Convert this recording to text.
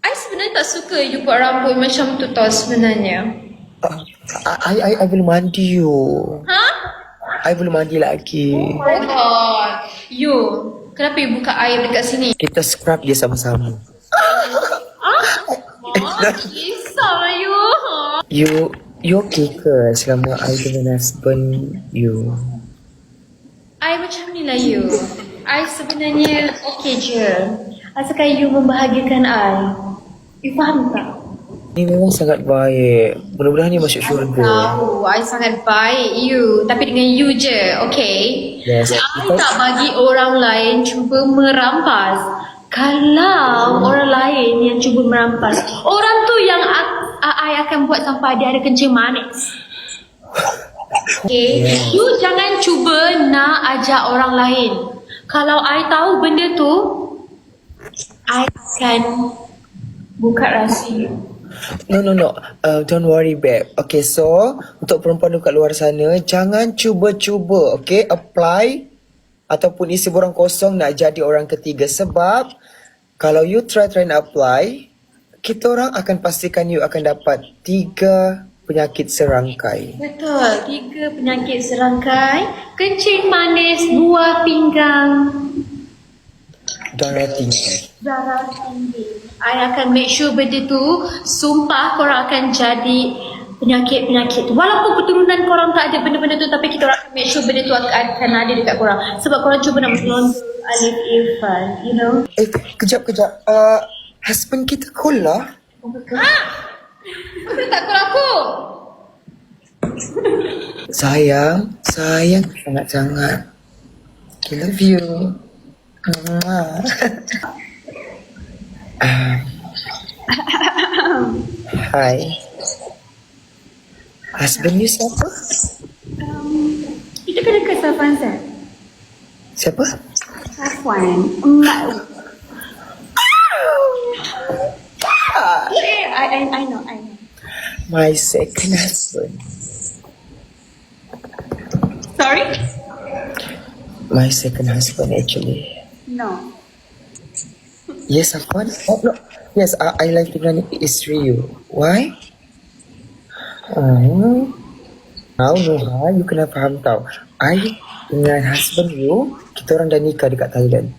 I sebenarnya tak suka you buat rambut macam tu tau sebenarnya. I belum mandi you. Ha? I belum mandi lagi. Oh God. You, kenapa you buka air dekat sini? Kita scrub dia sama-sama. Kisah you. You okay ke selama I dengan husband you? I macam ni lah you. I sebenarnya okay je. Asalkan you membahagiakan I. You faham tak? Ni memang sangat baik. Mudah-mudahan ni masuk syurga. Tahu, I sangat baik you. Tapi dengan you je, okay? Yes. I tak bagi orang lain cuba merampas. Kalau orang lain yang cuba merampas, orang tu yang I akan buat sampai dia ada kencing manis. Okay? You jangan cuba nak ajak orang lain. Kalau I tahu benda tu, I akan buka rahsia. No. Don't worry, babe. Okay, so untuk perempuan dekat luar sana, jangan cuba-cuba, okay? Apply ataupun isi borang kosong nak jadi orang ketiga. Sebab kalau you try nak apply, kita orang akan pastikan you akan dapat 3 penyakit serangkai. Betul, 3 penyakit serangkai, kencing manis, buah pinggang, Darah tinggi. darah tinggi. I akan make sure benda tu, sumpah korang akan jadi penyakit-penyakit tu. Walaupun keturunan korang tak ada benda-benda tu, tapi kita orang akan make sure benda tu akan ada dekat korang. Sebab korang cuba nak melontar Alif Irfan, you know. Kejap. Husband kita cool lah. Ha? Kenapa tak call aku? Sayang sangat-sangat. I love you. Hi. Husband you siapa? Itu kena ke Safwan Zat? Siapa? Safwan, emak. I know. My second husband. Sorry? My second husband actually. No. Yes, Afwan. Oh, no. Yes, I like dengan isteri you. Why? Now, Nurha, you kena faham tau. I dengan husband you, kita orang dah nikah dekat Thailand.